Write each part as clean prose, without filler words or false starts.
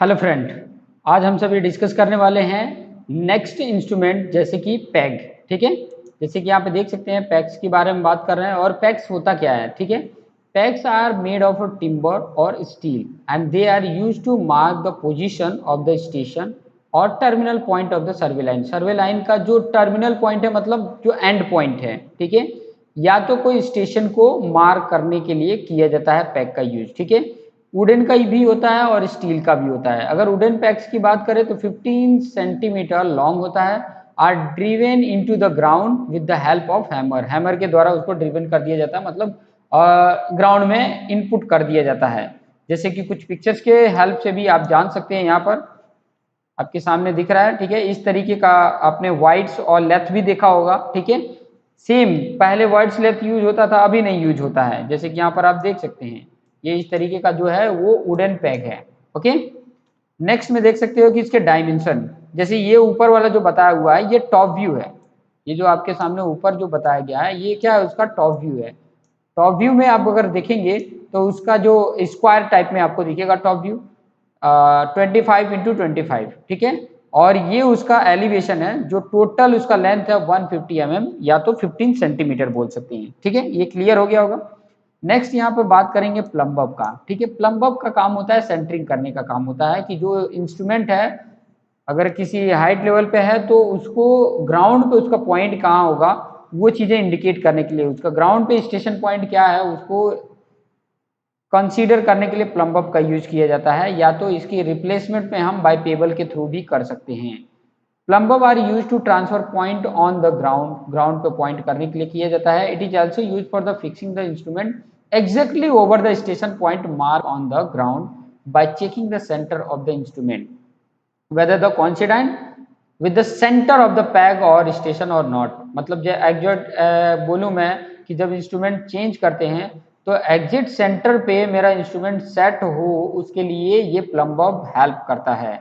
Hello friend, आज हम सभी डिस्कस करने वाले हैं नेक्स्ट इंस्ट्रूमेंट जैसे कि पैग। ठीक है, जैसे कि यहाँ पे देख सकते हैं पैग्स के बारे में बात कर रहे हैं। और पैग्स होता क्या है? ठीक है, pegs are made of timber और steel and they are use to mark the position of the station और terminal point of the survey line. Survey line का जो टर्मिनल पॉइंट है, मतलब जो एंड पॉइंट है, ठीक है, या तो कोई स्टेशन को मार्क करने के लिए किया जाता है पैग का यूज। ठीक है, वुडन का भी होता है और स्टील का भी होता है। अगर वुडन पैक्स की बात करें तो 15 सेंटीमीटर लॉन्ग होता है, are driven into the ground with the help of hammer. Hammer के द्वारा उसको ड्रिवन कर दिया जाता है, मतलब ग्राउंड में इनपुट कर दिया जाता है। जैसे कि कुछ पिक्चर्स के हेल्प से भी आप जान सकते हैं। यहाँ पर आपके सामने दिख रहा है, ठीक है, इस तरीके का आपने वाइड्स और लेंथ भी देखा होगा। ठीक है, सेम पहले वाइड्स लेंथ यूज होता था, अभी नहीं यूज होता है। जैसे कि यहाँ पर आप देख सकते हैं, ये इस तरीके का जो है वो वुडन पैग है। ओके, नेक्स्ट में देख सकते हो कि इसके डायमेंशन, जैसे ये ऊपर वाला जो बताया हुआ है ये टॉप व्यू है। ये जो आपके सामने ऊपर जो बताया गया है ये क्या है? उसका टॉप व्यू है। टॉप व्यू में आप अगर देखेंगे तो उसका जो स्क्वायर टाइप में आपको दिखेगा टॉप व्यू 25x25, ठीक है। और ये उसका एलिवेशन है, जो टोटल उसका लेंथ है 150 mm या तो 15 सेंटीमीटर बोल सकते हैं। ठीक है, ये क्लियर हो गया होगा। नेक्स्ट यहाँ पे बात करेंगे प्लम्ब अप का। ठीक है, प्लम्ब अप का काम होता है सेंटरिंग करने का काम होता है, कि जो इंस्ट्रूमेंट है अगर किसी हाइट लेवल पे है तो उसको ग्राउंड पे उसका पॉइंट कहाँ होगा वो चीज़ें इंडिकेट करने के लिए, उसका ग्राउंड पे स्टेशन पॉइंट क्या है उसको कंसीडर करने के लिए प्लम्ब अप का यूज किया जाता है, या तो इसकी रिप्लेसमेंट में हम बाईपेबल के थ्रू भी कर सकते हैं। Plumb up are use to transfer point on the ground, ground पे पॉइंट करने के लिए किया जाता है। It is also use for the fixing the instrument exactly over the station point mark on the ground by checking the center of the instrument whether the coincident with the center of the peg or station or not। मतलब जो exact बोलूँ मैं कि जब instrument change करते हैं तो exit centre पे मेरा इंस्ट्रूमेंट सेट हो, उसके लिए ये प्लम्ब अप हेल्प करता है।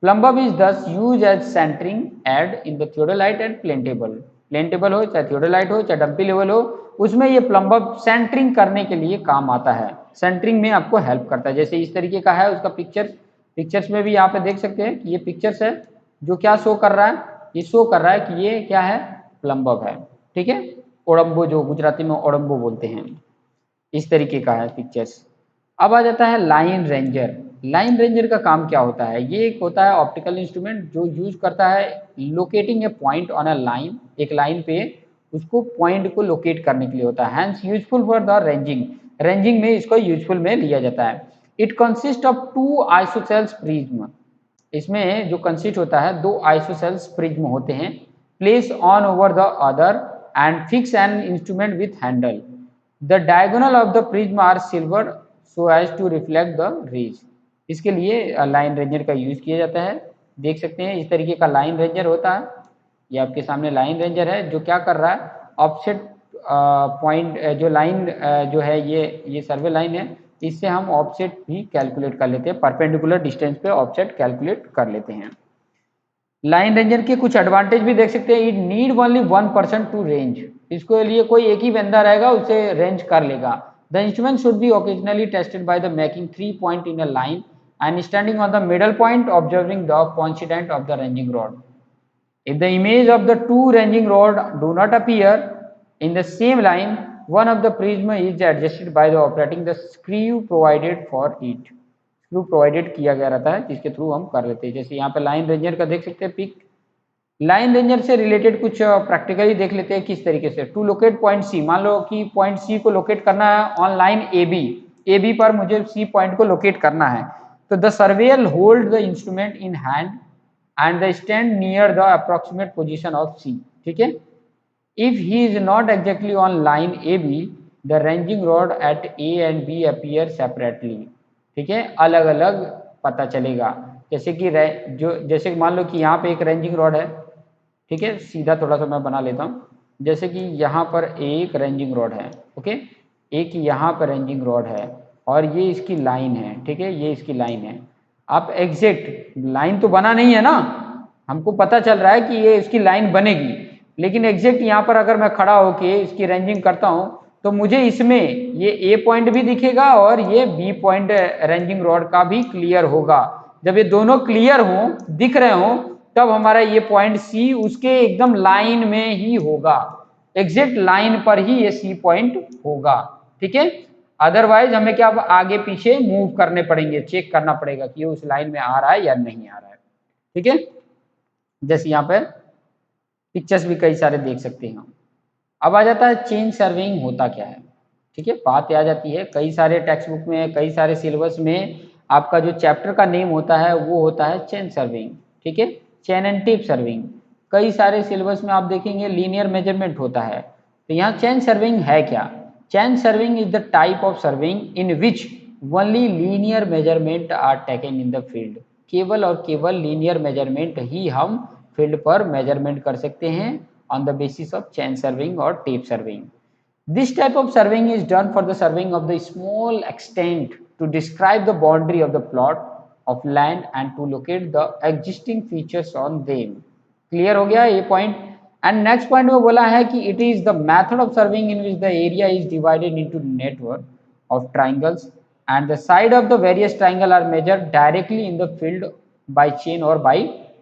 Plumb up is thus use as centring aid in the theodolite and plane table. Plane table हो चाहे थियोडोलाइट हो चाहे डंपी लेवल हो, उसमें ये प्लम्ब अप सेंटरिंग करने के लिए काम आता है, सेंटरिंग में आपको हेल्प करता है। जैसे इस तरीके का है उसका पिक्चर्स में भी यहाँ पे देख सकते हैं कि ये पिक्चर्स है जो क्या शो कर रहा है, ये शो कर रहा है कि ये क्या है, प्लम्ब अप है। ठीक है, ओडम्बो, जो गुजराती में ओडम्बो बोलते हैं, इस तरीके का है पिक्चर्स। अब आ जाता है लाइन रेंजर। लाइन रेंजर का काम क्या होता है? ये एक होता है ऑप्टिकल इंस्ट्रूमेंट जो यूज करता है locating A point on a line, एक लाइन पे उसको पॉइंट को लोकेट करने के लिए होता है। Hence useful for the ranging, ranging में इसको यूजफुल में लिया जाता है। It consist of two isosceles prism, इसमें जो कंसिस्ट होता है दो आइसोसेल्स प्रिज्म होते हैं, place on over the other and fix an instrument with handle. The diagonal of the prism are silver so as to reflect the rays. इसके लिए line ranger का यूज किया जाता है। देख सकते हैं इस तरीके का लाइन रेंजर होता है। ये आपके सामने लाइन रेंजर है जो क्या कर रहा है, ऑफसेट पॉइंट जो लाइन जो है ये सर्वे लाइन है, इससे हम ऑफसेट भी कैलकुलेट कर लेते हैं, परपेंडिकुलर डिस्टेंस पे ऑफसेट कैलकुलेट कर लेते हैं। लाइन रेंजर के कुछ एडवांटेज भी देख सकते हैं। It need only 1% to range, इसके लिए कोई एक ही बंदा रहेगा उसे रेंज कर लेगा। The instrument should be occasionally tested by the making 3 point in a line and standing on the middle point observing the coincident of the ranging rod. If the image of the two ranging rods do not appear in the same line, one of the prism is adjusted by the operating the screw provided for it। Screw provided किया गया रहता है जिसके through हम कर लेते हैं। जैसे यहाँ पे लाइन रेंजर का देख सकते हैं पिक। लाइन रेंजर से रिलेटेड कुछ प्रैक्टिकली देख लेते हैं किस तरीके से। टू लोकेट पॉइंट सी, मान लो कि पॉइंट सी को लोकेट करना है ऑन लाइन ए बी पर मुझे सी पॉइंट को लोकेट करना है, तो the surveyor hold the instrument in hand and the stand near the approximate position of C। ठीक है, if he is not exactly on line AB, the ranging rod at A and B appear separately। ठीक है, अलग अलग पता चलेगा। जैसे कि जैसे मान लो कि यहाँ पे एक रेंजिंग रॉड है, ठीक है, सीधा थोड़ा सा मैं बना लेता हूँ। जैसे कि यहाँ पर एक रेंजिंग रॉड है, ओके, एक यहाँ पर रेंजिंग रॉड है और ये इसकी लाइन है। ठीक है, ये इसकी लाइन है। आप एग्जैक्ट लाइन तो बना नहीं है ना, हमको पता चल रहा है कि ये इसकी लाइन बनेगी, लेकिन एग्जैक्ट यहाँ पर अगर मैं खड़ा होके इसकी रेंजिंग करता हूँ तो मुझे इसमें ये ए पॉइंट भी दिखेगा और ये बी पॉइंट रेंजिंग रॉड का भी क्लियर होगा। जब ये दोनों क्लियर हो, दिख रहे हो, तब हमारा ये पॉइंट सी उसके एकदम लाइन में ही होगा, एग्जैक्ट लाइन पर ही ये सी पॉइंट होगा। ठीक है, अदरवाइज हमें क्या आगे पीछे मूव करने पड़ेंगे, चेक करना पड़ेगा कि ये उस लाइन में आ रहा है या नहीं आ रहा है। ठीक है, जैसे यहाँ पे पिक्चर्स भी कई सारे देख सकते हैं हम। अब आ जाता है चेन सर्विंग होता क्या है। ठीक है, बात आ जाती है, कई सारे टेक्स्ट बुक में, कई सारे सिलेबस में आपका जो चैप्टर का नेम होता है वो होता है चेन सर्विंग। ठीक है, चेन एंड टिप सर्विंग। कई सारे सिलेबस में आप देखेंगे लीनियर मेजरमेंट होता है। तो यहाँ चेन सर्विंग है क्या? Chain surveying is the type of surveying in which only linear measurement are taken in the field. केवल और केवल लीनियर मेजरमेंट ही हम फील्ड पर मेजरमेंट कर सकते हैं on the basis of chain serving or tape serving. This type of serving is done for the serving of the small extent to describe the boundary of the plot of land and to locate the existing features on them. Clear हो गया ये point? And next point में बोला है कि it is the method of serving in which the area is divided into network of triangles and the side of the various triangle are measured directly in the field by chain or by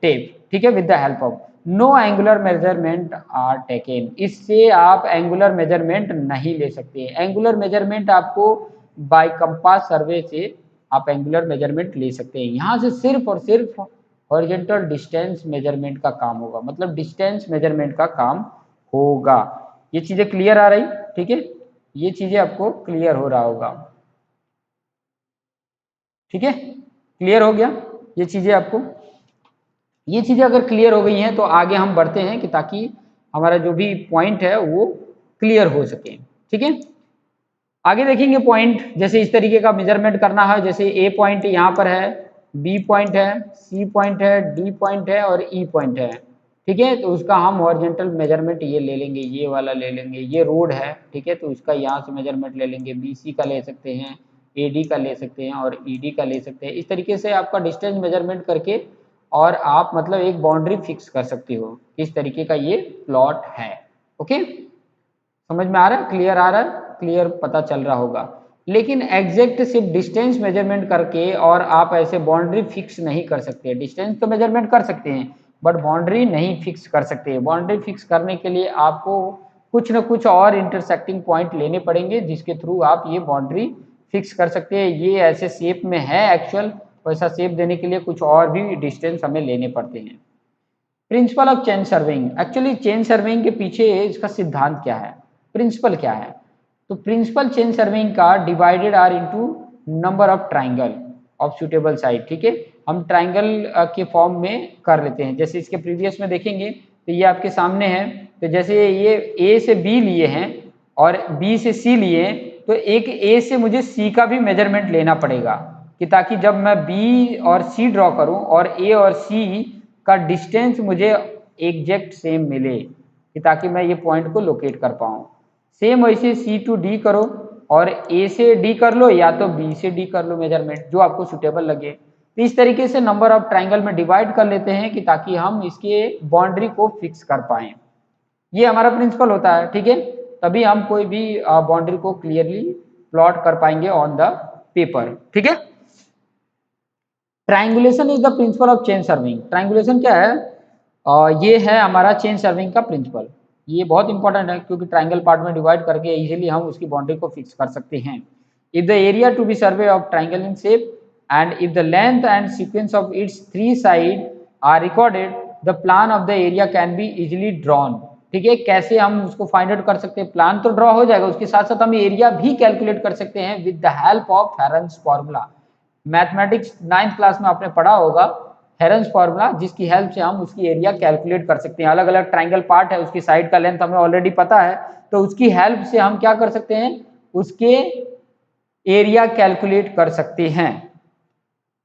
tape. ठीक है, with the help of no angular measurement are taken. इससे आप angular measurement नहीं ले सकते। Angular measurement आपको by compass survey से आप एंगुलर मेजरमेंट ले सकते हैं। यहाँ से सिर्फ और सिर्फ हॉरिजॉन्टल डिस्टेंस मेजरमेंट का काम होगा, मतलब डिस्टेंस मेजरमेंट का काम होगा। ये चीजें क्लियर आ रही? ठीक है, ये चीजें आपको क्लियर हो रहा होगा। ठीक है, क्लियर हो गया ये चीजें आपको? ये चीजें अगर क्लियर हो गई हैं तो आगे हम बढ़ते हैं कि ताकि हमारा जो भी पॉइंट है वो क्लियर हो सके। ठीक है, आगे देखेंगे पॉइंट, जैसे इस तरीके का मेजरमेंट करना है, जैसे ए पॉइंट यहाँ पर है, बी पॉइंट है, सी पॉइंट है, डी पॉइंट है और ई पॉइंट है। ठीक है, तो उसका हम हॉरिजॉन्टल मेजरमेंट ये ले लेंगे, ये वाला ले लेंगे। ये रोड है, ठीक है, तो उसका यहाँ से मेजरमेंट ले लेंगे। बी सी का ले सकते हैं, ए डी का ले सकते हैं और ई डी का ले सकते हैं। इस तरीके से आपका डिस्टेंस मेजरमेंट करके और आप मतलब एक बाउंड्री फिक्स कर सकते हो। इस तरीके का ये प्लॉट है। ओके, समझ में आ रहा है? क्लियर आ रहा है? क्लियर पता चल रहा होगा। लेकिन एग्जैक्ट सिर्फ डिस्टेंस मेजरमेंट करके और आप ऐसे बाउंड्री फिक्स नहीं कर सकते। डिस्टेंस तो मेजरमेंट कर सकते हैं बट बाउंड्री नहीं फिक्स कर सकते। बाउंड्री फिक्स करने के लिए आपको कुछ न कुछ और इंटरसेक्टिंग पॉइंट लेने पड़ेंगे जिसके थ्रू आप ये बाउंड्री फिक्स कर सकते हैं। ये ऐसे शेप में है एक्चुअल, वैसा शेप देने के लिए कुछ और भी डिस्टेंस हमें लेने पड़ते हैं। Principle of chain serving. Actually chain serving के पीछे इसका सिद्धांत क्या है, प्रिंसिपल क्या है? तो प्रिंसिपल चेन सर्विंग का divided are into number of triangle of suitable side. ठीक है, हम ट्राइंगल के फॉर्म में कर लेते हैं। जैसे इसके प्रीवियस में देखेंगे तो ये आपके सामने है। तो जैसे ये ए से बी लिए हैं और बी से सी लिए हैं, तो एक ए से मुझे सी का भी मेजरमेंट लेना पड़ेगा कि ताकि जब मैं बी और सी ड्रॉ करूं और ए और सी का डिस्टेंस मुझे एग्जैक्ट सेम मिले, कि ताकि मैं ये पॉइंट को लोकेट कर पाऊँ। सेम वैसे सी टू डी करो और ए से डी कर लो या तो बी से डी कर लो मेजरमेंट, जो आपको सुटेबल लगे। तो इस तरीके से नंबर ऑफ ट्राइंगल में डिवाइड कर लेते हैं कि ताकि हम इसके बाउंड्री को फिक्स कर पाएं। ये हमारा प्रिंसिपल होता है। ठीक है, तभी हम कोई भी बाउंड्री को क्लियरली प्लॉट कर पाएंगे ऑन द पेपर। ठीक है, triangulation is the principle of chain serving. Triangulation क्या है? ये है हमारा चेन सर्विंग का प्रिंसिपल। ये बहुत इंपॉर्टेंट है क्योंकि ट्राइंगल पार्ट में डिवाइड करके इजीली हम उसकी बाउंड्री को फिक्स कर सकते हैं। If the area to be survey of triangle in shape and if the length and sequence of its three side are recorded, the plan of the area can be easily drawn. ठीक है, कैसे हम उसको find out कर सकते हैं? Plan तो draw हो जाएगा, उसके साथ साथ हम एरिया भी कैलकुलेट कर सकते हैं with the help of herons formula. Mathematics 9th class में आपने पढ़ा होगा हेरन्स फॉर्मूला, जिसकी हेल्प से हम उसकी एरिया कैलकुलेट कर सकते हैं। अलग अलग ट्राइंगल पार्ट है, उसकी साइड का लेंथ हमें ऑलरेडी पता है, तो उसकी हेल्प से हम क्या कर सकते हैं? उसके एरिया कैलकुलेट कर सकते हैं।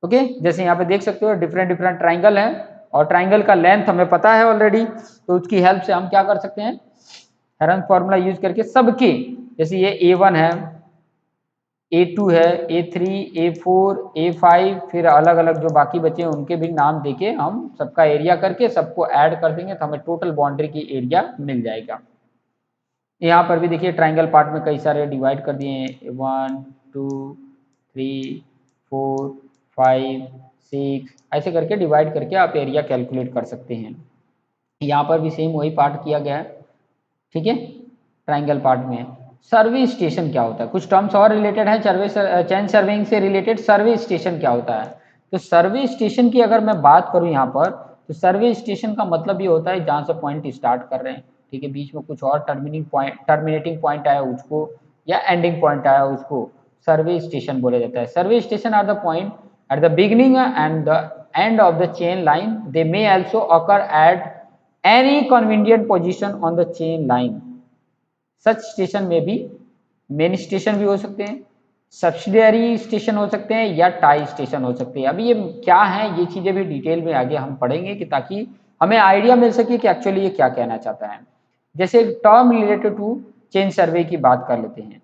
ओके, जैसे यहाँ पे देख सकते हो डिफरेंट डिफरेंट ट्राइंगल है और ट्राइंगल का लेंथ हमें पता है ऑलरेडी, तो उसकी हेल्प से हम क्या कर सकते हैं? हेरन्स फॉर्मूला यूज करके सबके, जैसे ये A1 है, A2 है, A3, A4, A5, फिर अलग अलग जो बाकी बचे हैं उनके भी नाम देके हम सबका एरिया करके सबको ऐड कर देंगे तो हमें टोटल बाउंड्री की एरिया मिल जाएगा। यहाँ पर भी देखिए ट्राइंगल पार्ट में कई सारे डिवाइड कर दिए हैं, 1 2 3 4 5 6 ऐसे करके डिवाइड करके आप एरिया कैलकुलेट कर सकते हैं। यहाँ पर भी सेम वही पार्ट किया गया है, ठीक है। ट्राइंगल पार्ट में सर्वे स्टेशन क्या होता है, कुछ टर्म्स और रिलेटेड है चेन सर्वेइंग से रिलेटेड। सर्वे स्टेशन क्या होता है, तो सर्वे स्टेशन की अगर मैं बात करूं यहाँ पर, तो सर्वे स्टेशन का मतलब ये होता है जहाँ से पॉइंट स्टार्ट कर रहे हैं, ठीक है, बीच में कुछ और टर्मिनेटिंग पॉइंट आया उसको, या एंडिंग पॉइंट आया उसको सर्वे स्टेशन बोला जाता है। Survey station are the point at the beginning and the end of the chain line, they may also occur at any convenient position on the chain line. Such station में भी main station भी हो सकते हैं, subsidiary station हो सकते हैं, या टाई स्टेशन हो सकते हैं। अभी ये क्या है, ये चीजें भी डिटेल में आगे हम पढ़ेंगे कि ताकि हमें आइडिया मिल सके कि एक्चुअली ये क्या कहना चाहता है। जैसे टर्म रिलेटेड टू चेन सर्वे की बात कर लेते हैं।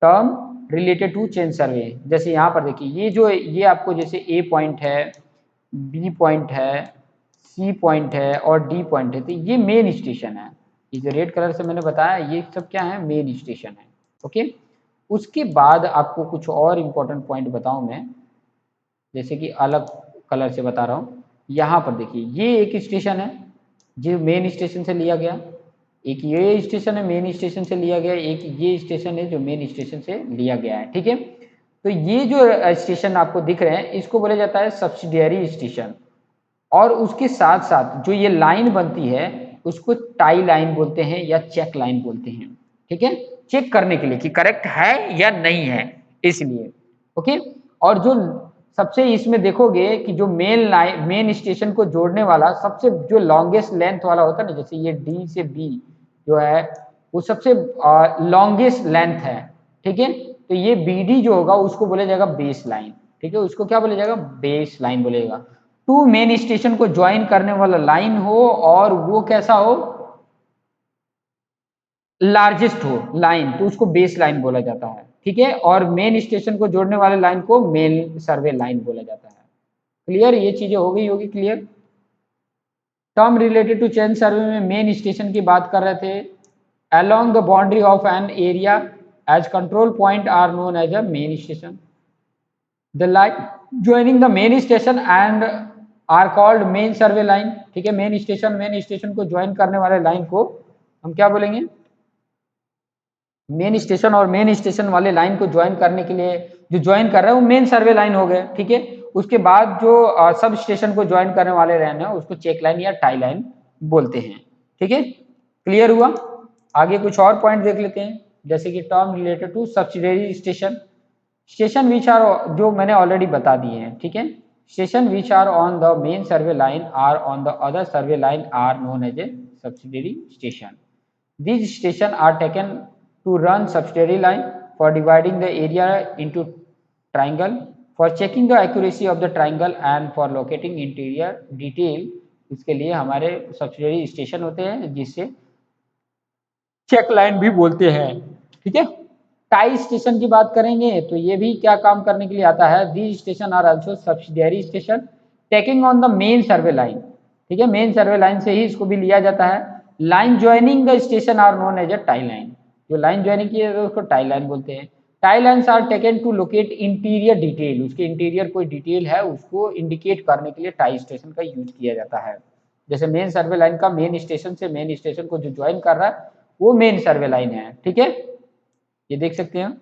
टर्म रिलेटेड टू चेन सर्वे, जैसे यहाँ पर देखिए ये आपको जैसे ए पॉइंट है, बी पॉइंट है, सी पॉइंट है और डी पॉइंट है, तो ये मेन स्टेशन है। ये जो रेड कलर से मैंने बताया ये सब क्या है, मेन स्टेशन है। ओके, उसके बाद आपको कुछ और इम्पोर्टेंट पॉइंट बताऊं मैं, जैसे कि अलग कलर से बता रहा हूँ। यहाँ पर देखिए ये एक स्टेशन है जो मेन स्टेशन से लिया गया, एक ये स्टेशन है मेन स्टेशन से लिया गया, एक ये स्टेशन है जो मेन स्टेशन से लिया गया है, ठीक है। तो ये जो स्टेशन आपको दिख रहे हैं इसको बोला जाता है सब्सिडियरी स्टेशन। और उसके साथ साथ जो ये लाइन बनती है उसको टाई लाइन बोलते हैं या चेक लाइन बोलते हैं, ठीक है, चेक करने के लिए कि करेक्ट है या नहीं है, इसलिए। ओके, और जो सबसे इसमें देखोगे कि जो मेन स्टेशन को जोड़ने वाला सबसे जो लॉन्गेस्ट लेंथ वाला होता है ना, जैसे ये डी से बी जो है वो सबसे लॉन्गेस्ट लेंथ है, ठीक है। तो ये बीडी जो होगा उसको बोला जाएगा बेस लाइन, ठीक है, उसको क्या बोला जाएगा, बेस लाइन बोलेगा। टू मेन स्टेशन को ज्वाइन करने वाला लाइन हो और वो कैसा हो, लार्जेस्ट हो लाइन, तो उसको बेस लाइन बोला जाता है, ठीक है। और मेन स्टेशन को जोड़ने वाले लाइन को मेन सर्वे लाइन बोला जाता है। क्लियर, ये चीजें हो गई होगी clear. Term related to chain survey में मेन स्टेशन की बात कर रहे थे। Along the boundary of an area as control point are known as a main station. The line joining the main station and are called main survey line, ठीक है। Main station को join करने वाले लाइन को हम क्या बोलेंगे, main station. और मेन स्टेशन वाले लाइन को ज्वाइन करने के लिए जो ज्वाइन कर रहा है वो मेन सर्वे लाइन हो गए, ठीक है। उसके बाद जो सब स्टेशन को ज्वाइन करने वाले लाइन है उसको चेक लाइन या टाई लाइन बोलते हैं, ठीक है। क्लियर हुआ। आगे कुछ और पॉइंट देख लेते हैं, जैसे कि term related to subsidiary station. Station which are, जो मैंने ऑलरेडी बता दिए हैं, ठीक है। Station which are on the main survey line are on the other survey line are known as a subsidiary station. These stations are taken to run subsidiary line for dividing the area into triangle, for checking the accuracy of the triangle and for locating interior detail। इसके लिए हमारे subsidiary station होते हैं जिससे check line भी बोलते हैं, ठीक है। टाई स्टेशन की बात करेंगे तो ये भी क्या काम करने के लिए आता है, these station are also subsidiary station taking on the main survey line, ठीक है। मेन सर्वे लाइन से ही इसको भी लिया जाता है। Line joining the station are known as a tie line, जो लाइन ज्वाइनिंग की है उसको टाई लाइन बोलते हैं। Tie lines are taken to locate interior detail, उसके इंटीरियर कोई डिटेल है उसको इंडिकेट करने के लिए टाई स्टेशन का यूज किया जाता है। जैसे मेन सर्वे लाइन का मेन स्टेशन से मेन स्टेशन को जो ज्वाइन कर रहा है वो मेन सर्वे लाइन है, ठीक है, ये देख सकते हैं।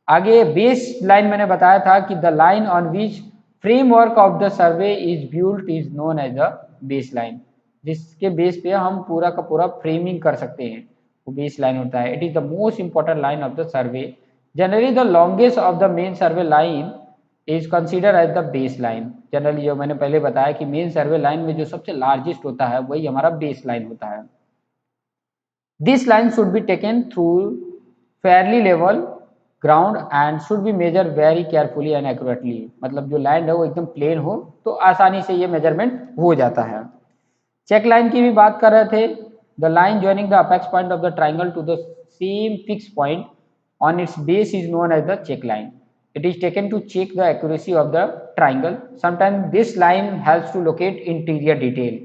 आगे बेस लाइन मैंने बताया था कि the line on which framework of the survey is built is known as a base line, जिसके बेस पे हम पूरा का पूरा फ्रेमिंग कर सकते हैं वो बेस लाइन होता है। It is the most important line of the survey. Generally the longest of the main survey line is consider as the base line. Generally जो मैंने पहले बताया कि मेन सर्वे लाइन में जो सबसे लार्जेस्ट होता है वही हमारा बेस लाइन होता है। This line should be taken through Fairlie level ground and should be measure very carefully and accurately, मतलब जो लैंड है वो एकदम प्लेन हो तो आसानी से ये मेजरमेंट हो जाता है। चेक लाइन की भी बात कर रहे थे। The line joining the apex point of the triangle to the same fix point on its base is known as the check line. It is taken to check the accuracy of the triangle. Sometime this line helps to locate interior detail,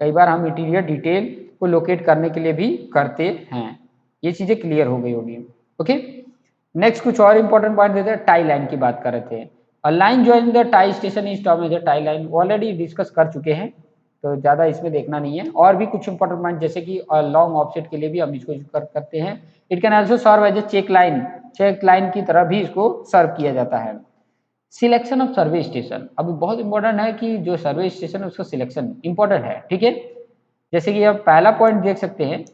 कई बार हम interior detail को locate करने के लिए भी करते हैं। ये चीजें क्लियर हो गई होगी। ओके, नेक्स्ट कुछ और इंपॉर्टेंट पॉइंट देते हैं। टाई लाइन की बात कर रहे थे। A line joining the tie station is term as a tie line, already discuss कर चुके हैं, तो ज़्यादा इसमें देखना नहीं है। और भी कुछ इंपॉर्टेंट पॉइंट जैसे कि लॉन्ग ऑफसेट के लिए भी हम इसको करते हैं। It can also serve as a check line की तरह भी इसको सर्व किया जाता है। सिलेक्शन ऑफ सर्वे स्टेशन, अभी बहुत इंपॉर्टेंट है कि जो सर्वे स्टेशन है उसका सिलेक्शन इंपॉर्टेंट है, ठीक है। जैसे कि आप पहला पॉइंट देख सकते हैं,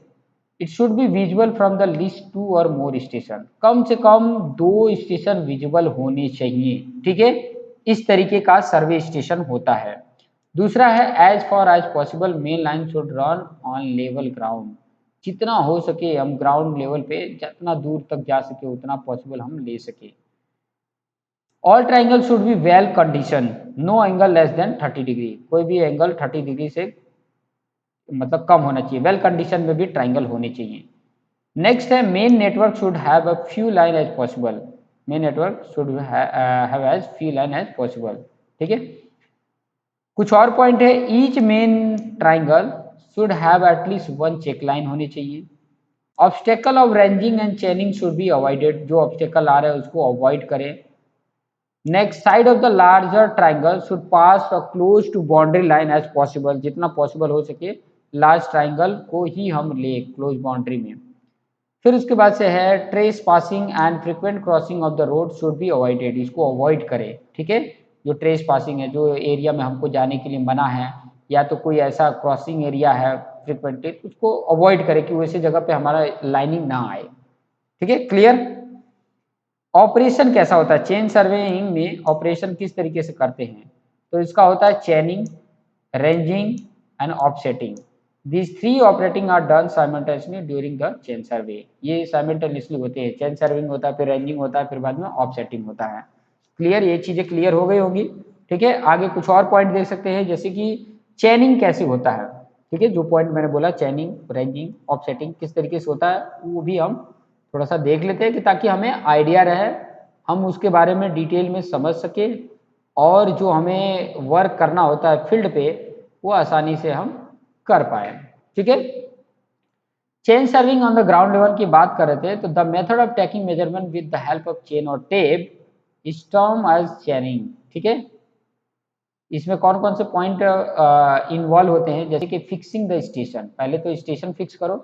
it should be visual from the list 2 और मोर स्टेशन, कम से कम 2 स्टेशन विजुअल होने चाहिए, ठीक है। इस तरीके का सर्वे स्टेशन होता है। दूसरा है as far as possible main line should run on level ground, जितना हो सके हम ग्राउंड लेवल पे जितना दूर तक जा सके उतना पॉसिबल हम ले सके। All triangle should be well condition, no angle less than 30 degree, कोई भी एंगल 30 डिग्री से मतलब कम होना चाहिए, वेल कंडीशन में भी ट्राइंगल होने चाहिए। नेक्स्ट है main network should have a few line as possible, main network should have as few line as possible, ठीक है। कुछ और पॉइंट है, each main triangle should have at least 1 check line होनी चाहिए। Obstacle of ranging and chaining should be avoided, जो obstacle आ रहा है उसको अवॉइड करें। Next side of the larger triangle should pass close to boundary line as possible, जितना possible हो सके लार्ज ट्राइंगल को ही हम ले क्लोज बाउंड्री में। फिर उसके बाद से है trace passing and frequent crossing of the road should be avoided, इसको अवॉइड करें, ठीक है। जो ट्रेस पासिंग है, जो एरिया में हमको जाने के लिए मना है या तो कोई ऐसा क्रॉसिंग एरिया है फ्रिक्वेंटली, उसको अवॉइड करें कि वैसे जगह पे हमारा लाइनिंग ना आए, ठीक है, क्लियर। ऑपरेशन कैसा होता है, चेन सर्वेइंग में ऑपरेशन किस तरीके से करते हैं, तो इसका होता है chaining, ranging and offsetting. These 3 operating are done simultaneously during the chain survey, ये साइमल्टेनियसली होते हैं, चेन सर्विंग होता है, फिर रेंजिंग होता है, फिर बाद में ऑफसेटिंग होता है। क्लियर, ये चीजें क्लियर हो गई होंगी, ठीक है। आगे कुछ और पॉइंट देख सकते हैं, जैसे कि चेनिंग कैसे होता है, ठीक है। जो पॉइंट मैंने बोला चेनिंग, रेंजिंग, ऑफसेटिंग किस तरीके से होता है वो भी हम थोड़ा सा देख लेते हैं कि ताकि हमें आइडिया रहे, हम उसके बारे में डिटेल में समझ सके और जो हमें वर्क करना होता है फील्ड पे वो आसानी से हम कर पाए, ठीक है। Chain surveying on the ground level की बात कर रहे थे, तो the method of taking measurement with the help of chain और tape is term as chaining, ठीक है। इसमें कौन कौन से पॉइंट इन्वॉल्व होते हैं, जैसे कि फिक्सिंग द स्टेशन, पहले तो स्टेशन फिक्स करो,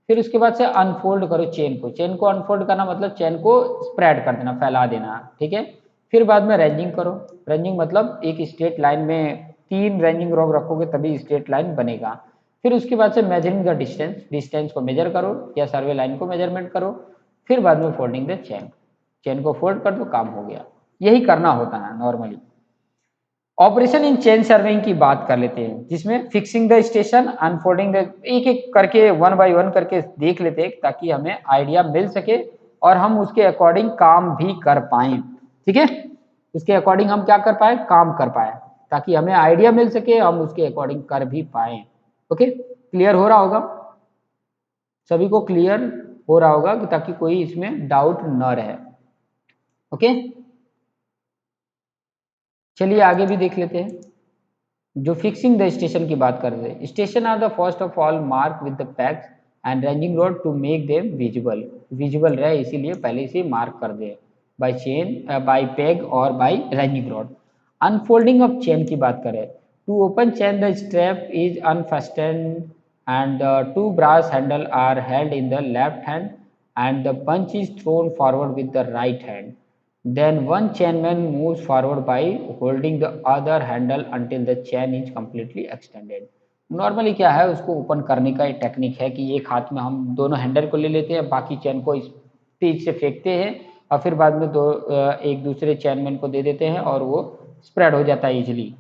फिर उसके बाद से अनफोल्ड करो चेन को, चेन को अनफोल्ड करना मतलब चेन को स्प्रेड कर देना, फैला देना, ठीक है। फिर बाद में रेंजिंग करो, रेंजिंग मतलब एक स्ट्रेट लाइन में 3 रेंजिंग रॉड रखोगे तभी स्ट्रेट लाइन बनेगा। फिर उसके बाद से मेजरिंग द डिस्टेंस, डिस्टेंस को मेजर करो या सर्वे लाइन को मेजरमेंट करो। फिर बाद में फोल्डिंग द चेन, चेन को फोल्ड कर दो, काम हो गया। यही करना होता है normally. Operation in chain serving की बात कर लेते हैं, जिसमें fixing the station, unfolding the, एक एक करके 1 बाय 1 करके देख लेते हैं ताकि हमें आइडिया मिल सके और हम उसके अकॉर्डिंग काम भी कर पाए, ठीक है। उसके अकॉर्डिंग हम क्या कर पाए, काम कर पाए, ताकि हमें आइडिया मिल सके, हम उसके अकॉर्डिंग कर भी पाए। ओके, क्लियर हो रहा होगा सभी को, क्लियर हो रहा होगा कि ताकि कोई इसमें डाउट न रहे। ओके, चलिए आगे भी देख लेते हैं। जो फिक्सिंग द स्टेशन की बात कर रहे हैं, station are the first of all mark with the pegs and ranging rod to make them visible, visible रहे इसीलिए पहले से मार्क कर दे बाय चेन, बाय पेग और by ranging rod. Unfolding of chain की बात करें, to open chain the strap is unfastened and the 2 brass handle are held in the left hand and the punch is thrown forward with the right hand, then one chainman moves forward by holding the other handle until the chain is completely extended। Normally क्या है, उसको open करने का एक technique है कि एक हाथ में हम दोनों हैंडल को ले लेते हैं, बाकी चैन को इस तेज से फेंकते हैं और फिर बाद में एक दूसरे चैनमैन को दे देते हैं और वो स्प्रेड हो जाता है इजीली।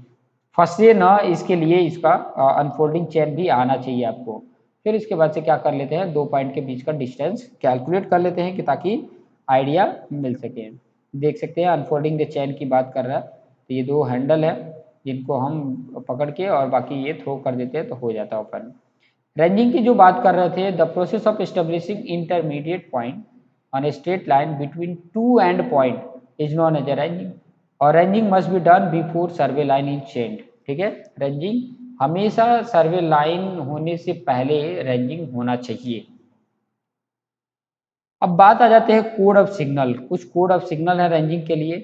फंसे ना इसके लिए इसका अनफोल्डिंग चेन भी आना चाहिए आपको। फिर इसके बाद से क्या कर लेते हैं, 2 पॉइंट के बीच का डिस्टेंस कैलकुलेट कर लेते हैं कि ताकि आइडिया मिल सके। देख सकते हैं अनफोल्डिंग द चेन की बात कर रहा है, तो ये 2 हैंडल है जिनको हम पकड़ के और बाकी ये थ्रो कर देते हैं तो हो जाता है ओपन। रेंजिंग की जो बात कर रहे थे, the process of establishing intermediate point on a straight line between 2 end point is known as a ranging, और ranging must be done before survey line is changed, ठीक है। रेंजिंग हमेशा सर्वे लाइन होने से पहले रेंजिंग होना चाहिए। अब बात आ जाते हैं कोड ऑफ सिग्नल, कुछ कोड ऑफ सिग्नल है रेंजिंग के लिए,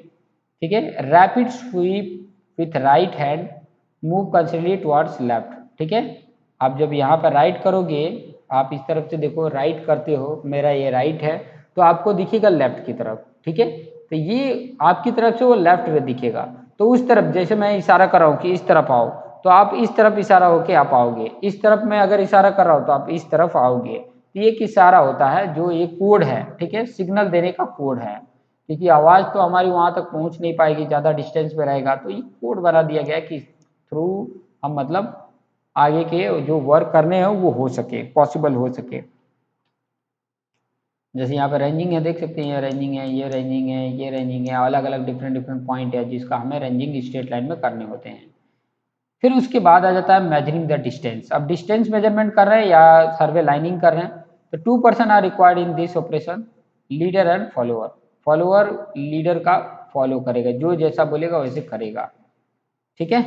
ठीक है। Rapid sweep with right hand move considerably towards left, ठीक है। आप जब यहाँ पर राइट करोगे, आप इस तरफ से देखो राइट करते हो, मेरा ये राइट है तो आपको दिखेगा लेफ्ट की तरफ, ठीक है। तो ये आपकी तरफ से वो लेफ्ट में दिखेगा, तो उस तरफ जैसे मैं इशारा कर रहा हूँ कि इस तरफ आओ, तो आप इस तरफ इशारा होके आप आओगे, इस तरफ मैं अगर इशारा कर रहा हूँ तो आप इस तरफ आओगे। तो ये एक इशारा होता है जो एक कोड है, ठीक है, सिग्नल देने का कोड है, क्योंकि आवाज़ तो हमारी वहाँ तक पहुँच नहीं पाएगी, ज़्यादा डिस्टेंस पे रहेगा, तो ये कोड बना दिया गया है कि थ्रू हम मतलब आगे के जो वर्क करने हैं वो हो सके, पॉसिबल हो सके। जैसे यहाँ पे रेंजिंग है, देख सकते हैं, ये रेंजिंग है, ये रेंजिंग है, ये रेंजिंग है, अलग अलग डिफरेंट डिफरेंट पॉइंट है जिसका हमें रेंजिंग स्ट्रेट लाइन में करने होते हैं। फिर उसके बाद आ जाता है मेजरिंग द डिस्टेंस। अब डिस्टेंस मेजरमेंट कर रहे हैं या सर्वे लाइनिंग कर रहे हैं, तो 2 person are required in this operation, leader and follower. Follower leader का फॉलो करेगा, जो जैसा बोलेगा वैसे करेगा, ठीक है।